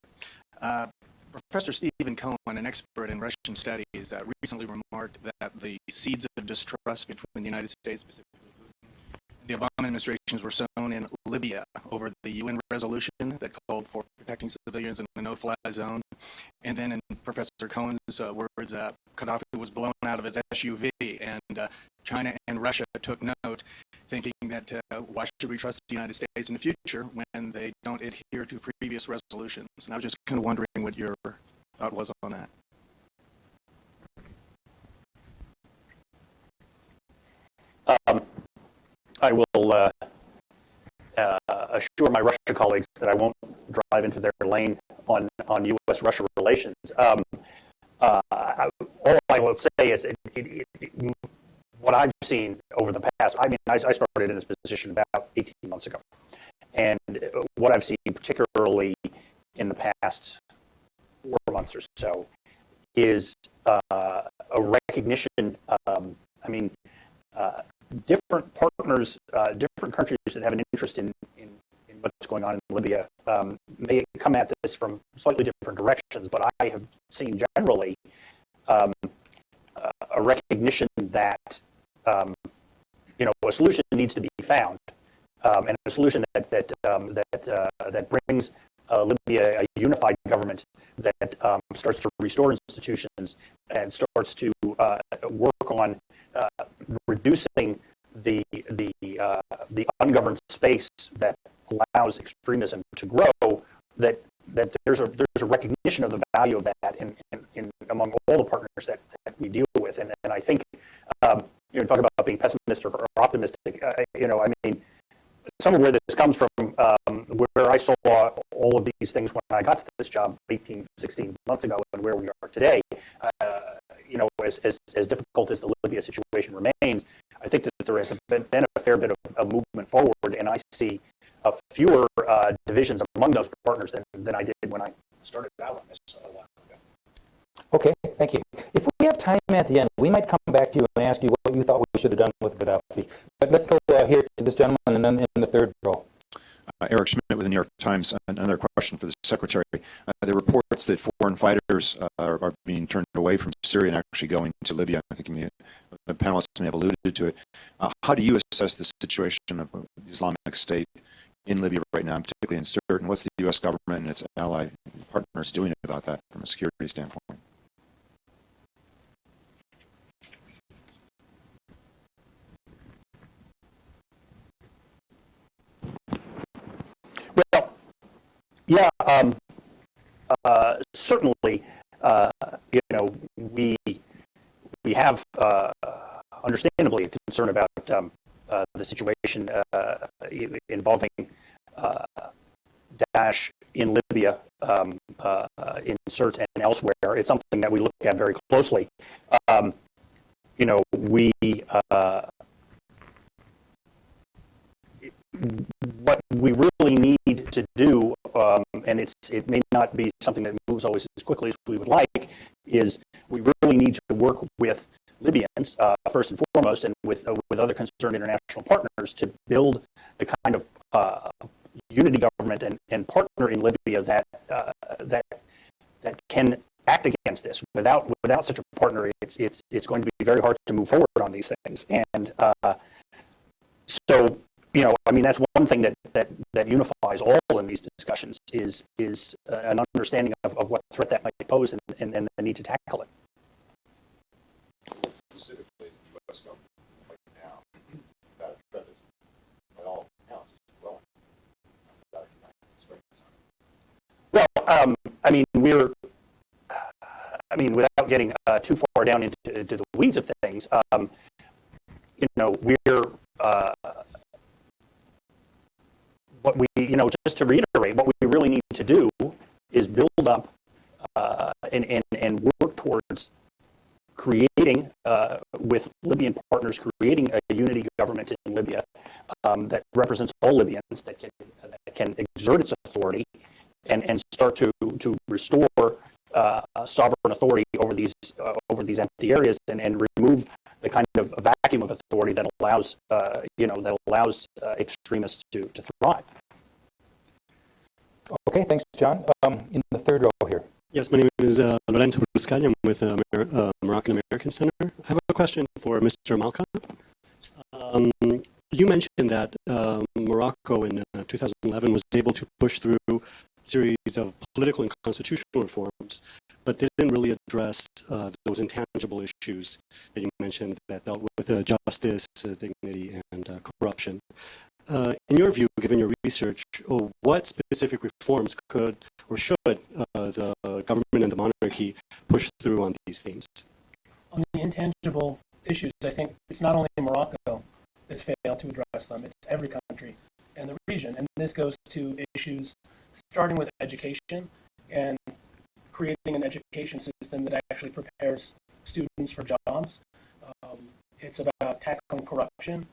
Professor Stephen Cohen, an expert in Russian studies, recently remarked that the seeds of distrust between the United States, specifically the Obama administrations, were sown in Libya over the UN resolution that called for protecting civilians in a no-fly zone. And then in Professor Cohen's words, Gaddafi was blown out of his SUV, and China and Russia took note, thinking that why should we trust the United States in the future when they don't adhere to previous resolutions? And I was just kind of wondering what your thought was on that. I will assure my Russia colleagues that I won't drive into their lane on U.S.-Russia relations. All I will say is what I've seen over the past, I mean, I started in this position about 18 months ago. And what I've seen, particularly in the past 4 months or so, is a recognition, different partners, different countries that have an interest in what's going on in Libya may come at this from slightly different directions, but I have seen generally a recognition that a solution needs to be found, and a solution that brings Libya a unified government that starts to restore institutions and starts to work on reducing the ungoverned space that allows extremism to grow, that there's a recognition of the value of that in among all the partners that we deal with, and I think talk about being pessimistic or optimistic. I mean, some of where this comes from, where I saw all of these things when I got to this job 16 months ago, and where we are today. As difficult as the Libya situation remains, I think that there has been a fair bit of movement forward, and I see fewer divisions among those partners than I did when I started out on this a while ago. Okay, thank you. If we have time at the end, we might come back to you and ask you what you thought we should have done with Gaddafi. But let's go here to this gentleman and then in the third row. Eric Schmidt with the New York Times. Another question for the Secretary. There are reports that foreign fighters are being turned away from Syria and actually going to Libya. I think the panelists may have alluded to it. How do you assess the situation of the Islamic State in Libya right now, particularly in Sirte, and what's the U.S. government and its ally partners doing about that from a security standpoint? Well, yeah, certainly, we have understandably a concern about the situation involving Daesh in Libya, in Sirte and elsewhere. It's something that we look at very closely. What we really need to do, and it may not be something that moves always as quickly as we would like, is we really need to work with Libyans, first and foremost, and with other concerned international partners to build the kind of unity government and partner in Libya that can act against this. Without such a partner, it's going to be very hard to move forward on these things. And so, I mean, that's one thing that unifies all in these discussions is an understanding of what threat that might pose and the need to tackle it. Specifically, the U.S. government right now, that threat is by all accounts growing. Well, without getting too far down into the weeds of things, we're what we, just to reiterate, what we really need to do is build up and work towards creating, with Libyan partners, creating a unity government in Libya that represents all Libyans, that can exert its authority and start to restore sovereign authority over these empty areas and remove the kind of vacuum of authority that allows extremists to thrive. Okay, thanks, John. In the third row here. Yes, my name is Lorenzo Bruscagli. I'm with Moroccan American Center. I have a question for Mr. Malka. You mentioned that Morocco in 2011 was able to push through a series of political and constitutional reforms, but they didn't really address those intangible issues that you mentioned that dealt with justice, dignity, and corruption. In your view, given your research, what specific reforms could or should the government and the monarchy push through on these themes? On the intangible issues, I think it's not only Morocco that's failed to address them, it's every country in the region. And this goes to issues starting with education and creating an education system that actually prepares students for jobs. It's about tackling corruption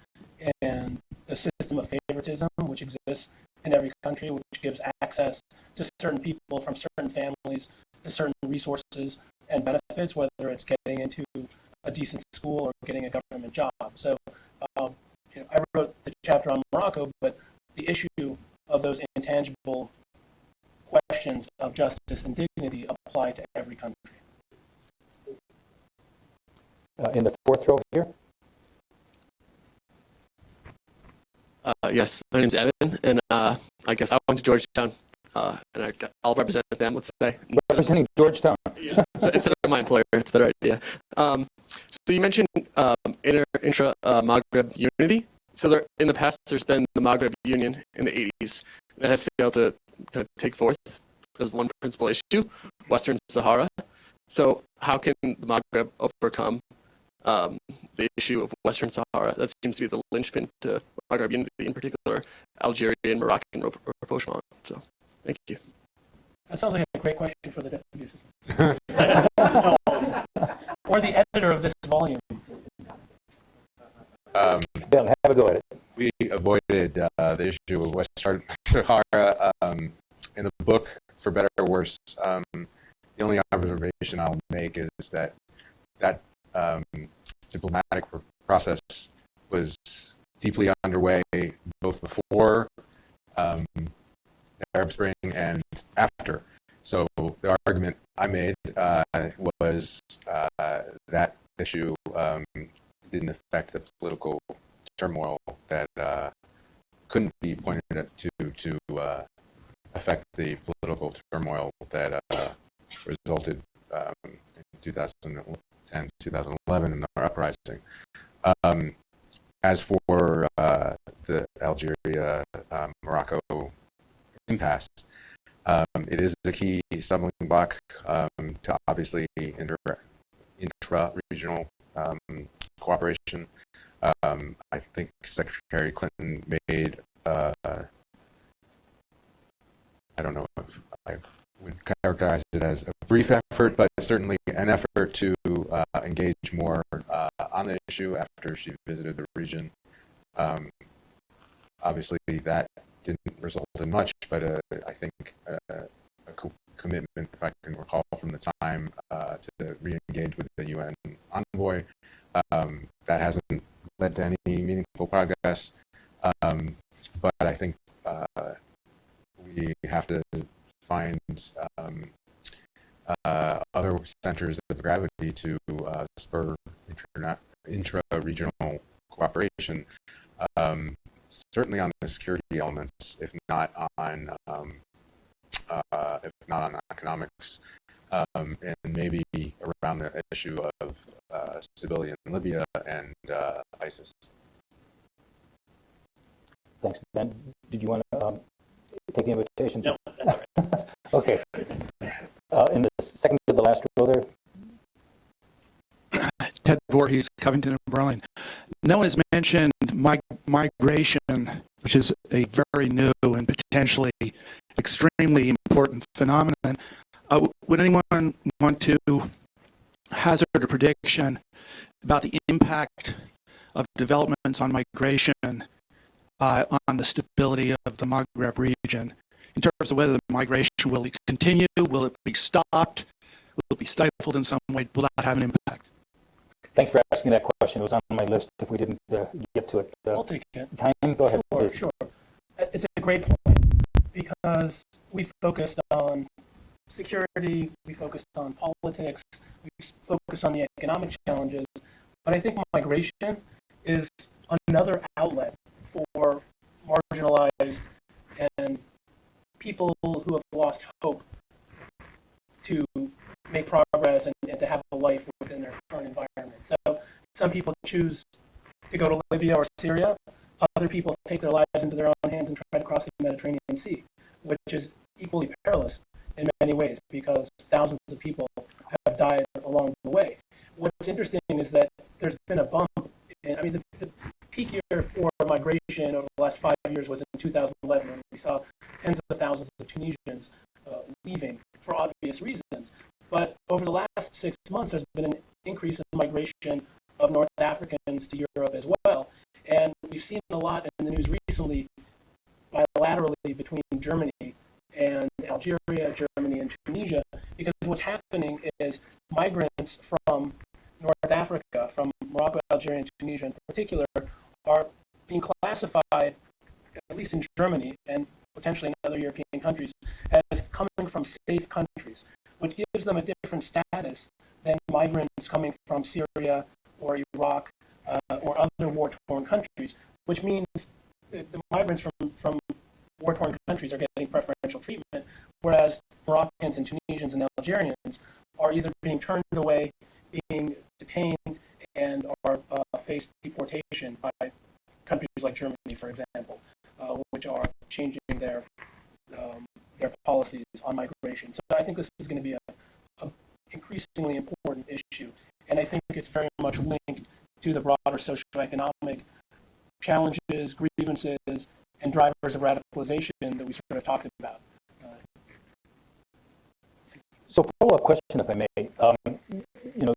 and the system of favoritism which exists in every country, which gives access to certain people from certain families to certain resources and benefits, whether it's getting into a decent school or getting a government job. So I wrote the chapter on Morocco, but the issue of those intangible questions of justice and dignity apply to every country. In the fourth row here. Yes, my name's Evan, and I guess I went to Georgetown. I'll represent them, let's say. Representing Georgetown. Instead of my employer, it's a better idea. So you mentioned intra-Maghreb unity. So in the past, there's been the Maghreb Union in the 80s that has failed to kind of take forth because of one principal issue, Western Sahara. So how can the Maghreb overcome the issue of Western Sahara? That seems to be the linchpin to Maghreb unity, in particular Algeria and Moroccan rapprochement. So thank you. That sounds like a great question for the deputy assistant. Or the editor of this volume. Ben, have a go at it. We avoided the issue of Western Sahara in the book, for better or worse. The only observation I'll make is that diplomatic process was deeply underway both before the Arab Spring and after. So the argument I made was that issue didn't affect the political turmoil that couldn't be pointed at to affect the political turmoil that resulted in 2010, 2011 in the uprising. As for the Algeria-Morocco impasse, it is a key stumbling block to obviously intra-regional cooperation. I think Secretary Clinton made, I don't know if I would characterize it as a brief effort, but certainly an effort to engage more on the issue after she visited the region. Obviously, that didn't result in much, but I think a commitment, if I can recall from the time, to re-engage with the UN envoy. That hasn't led to any meaningful progress, but I think we have to find other centers of gravity to spur intra-regional cooperation, certainly on the security elements, if not on economics, and maybe around the issue of stability in Libya and ISIS. Thanks, Ben. Did you want to take the invitation? No, that's all right. Okay. In the second to the last row there. Ted Voorhees, Covington and Burlington. No one has mentioned migration, which is a very new and potentially extremely important phenomenon. Would anyone want to hazard a prediction about the impact of developments on migration on the stability of the Maghreb region, in terms of whether the migration will continue, will it be stopped, will it be stifled in some way, will that have an impact? Thanks for asking that question. It was on my list if we didn't get to it. I'll take it. Time, go ahead, please. Sure. It's a great point because we focused on security, we focused on politics, we focused on the economic challenges, but I think migration is another outlet for marginalized and people who have lost hope to make progress and to have a life within their current environment. So some people choose to go to Libya or Syria. Other people take their lives into their own hands and try to cross the Mediterranean Sea, which is equally perilous in many ways because thousands of people have died along the way. What's interesting is that there's been a bump. The peak year for migration over the last 5 years was in 2011, when we saw tens of thousands of Tunisians leaving for obvious reasons. But over the last 6 months, there's been an increase in migration of North Africans to Europe as well. And we've seen a lot in the news recently bilaterally between Germany and Algeria, Germany and Tunisia, because what's happening is migrants from North Africa, from Morocco, Algeria, and Tunisia in particular, are being classified, at least in Germany and potentially in other European countries, as coming from safe countries, which gives them a different status than migrants coming from Syria or Iraq or other war-torn countries, which means the migrants from war-torn countries are getting preferential treatment, whereas Moroccans and Tunisians and Algerians are either being turned away, being detained, and are face deportation by countries like Germany, for example, which are changing their policies on migration. So I think this is going to be a increasingly important issue, and I think it's very much linked to the broader socioeconomic challenges, grievances, and drivers of radicalization that we sort of talked about. So follow-up question, if I may.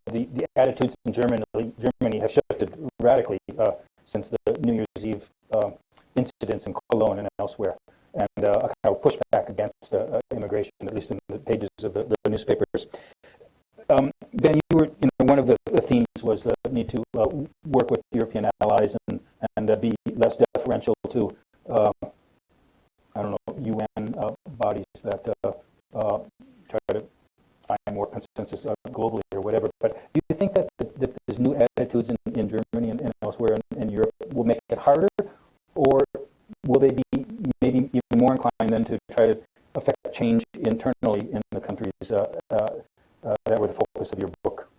The attitudes in Germany have shifted radically since the New Year's Eve incidents in Cologne and elsewhere, and a kind of pushback against immigration, at least in the pages of the newspapers. Ben, one of the themes was the need to work with European allies and be less deferential to, UN bodies that try to find more consensus globally or whatever. But do you think that these new attitudes in Germany and elsewhere in Europe will make it harder, or will they be maybe even more inclined then to try to affect change internally in the countries that were the focus of your book?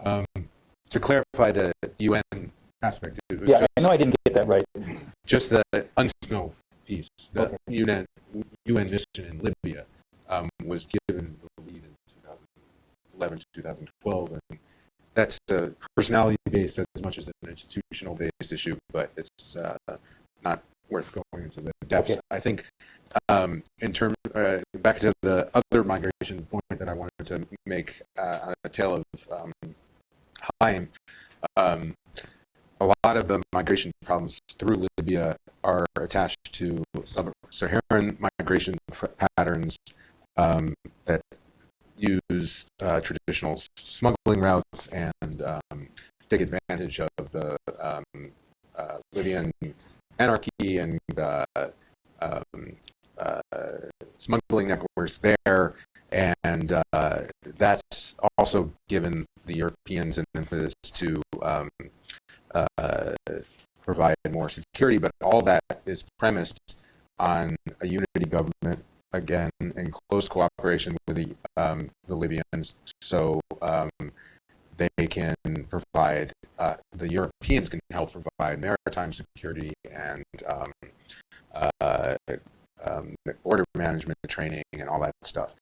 To clarify the UN aspect, it was I know I didn't get that right. just the UNSMIL piece. The UN mission in Libya was given the lead in 2011 to 2012, and that's a personality-based as much as an institutional-based issue, but it's not worth going into the depths. Okay. I think in terms, back to the other migration point that I wanted to make, a tale of Haim, a lot of the migration problems through Libya are attached to sub-Saharan migration patterns that use traditional smuggling routes and take advantage of the Libyan anarchy and smuggling networks there, and that's also given the Europeans an impetus to provide more security, but all that is premised on a unity government, again, in close cooperation with the Libyans, so they can provide, the Europeans can help provide maritime security and border management training and all that stuff.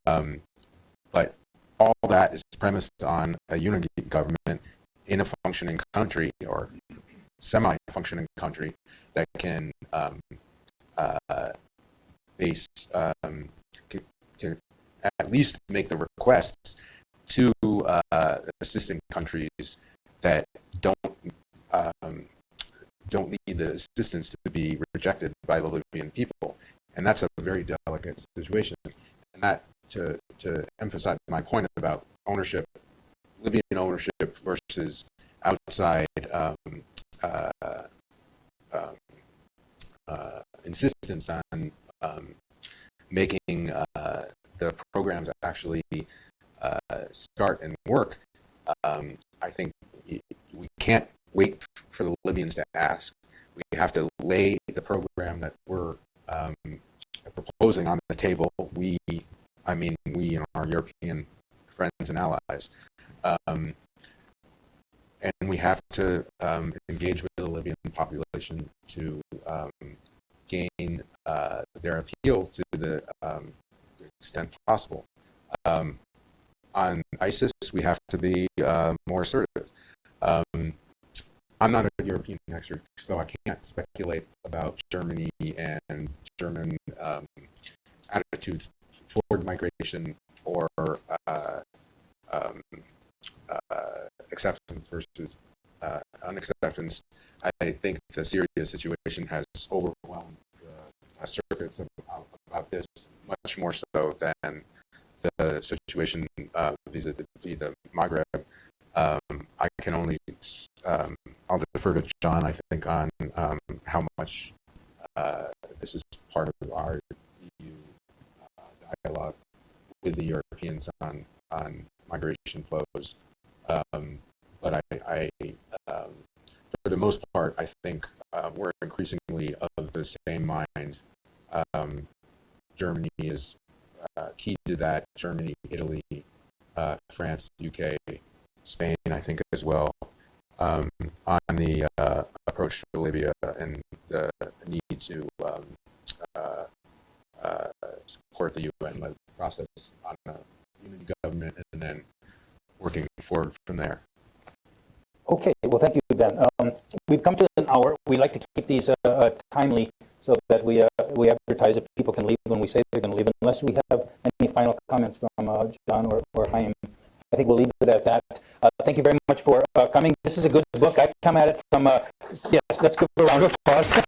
But all that is premised on a unity government in a functioning country or semi-functioning country that can can at least make the requests to assisting countries that don't need the assistance to be rejected by the Libyan people, and that's a very delicate situation. And that to emphasize my point about ownership, Libyan ownership versus outside insistence on making the programs actually start and work. I think we can't wait for the Libyans to ask. We have to lay the program that we're proposing on the table. We and our European friends and allies. And we have to engage with the Libyan population to gain their appeal to the extent possible. On ISIS, we have to be more assertive. I'm not a European expert, so I can't speculate about Germany and German attitudes toward migration or acceptance versus unacceptance. I think the Syria situation has overwhelmed circuits about this much more so than the situation vis-a-vis the Maghreb. I can only I'll defer to John, I think, on how much this is part of our EU dialogue with the Europeans on migration flows. But I for the most part, I think we're increasingly of the same mind. Germany is key to that. Germany, Italy, France, UK, Spain, I think as well, on the approach to Libya and the need to support the UN-led process on a unity government and then working forward from there. Okay, well, thank you, Ben. We've come to an hour. We like to keep these timely so that we advertise that people can leave when we say they're going to leave. Unless we have any final comments from John or Chaim, I think we'll leave it at that. Thank you very much for coming. This is a good book. I come at it from, yes, let's give a round of applause. I'm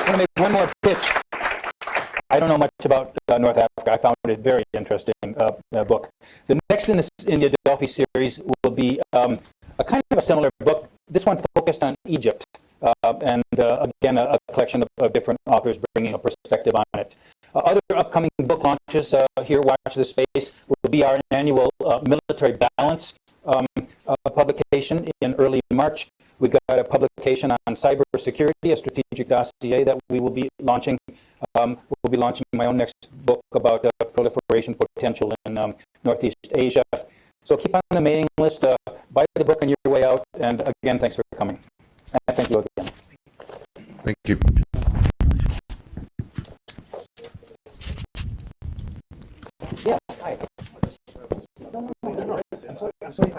going to make one more pitch. I don't know much about North Africa. I found it a very interesting book. The next in the Adelphi series will be a kind of a similar book. This one focused on Egypt, and again, a collection of different authors bringing a perspective on it. Other upcoming book launches here, watch this space, will be our annual military balance publication in early March. We've got a publication on cybersecurity, a strategic dossier that we will be launching. We'll be launching my own next book about proliferation potential in Northeast Asia. So keep on the mailing list, buy the book on your way out, and again, thanks for coming. And thank you again. Thank you. Yeah, hi. I'm sorry.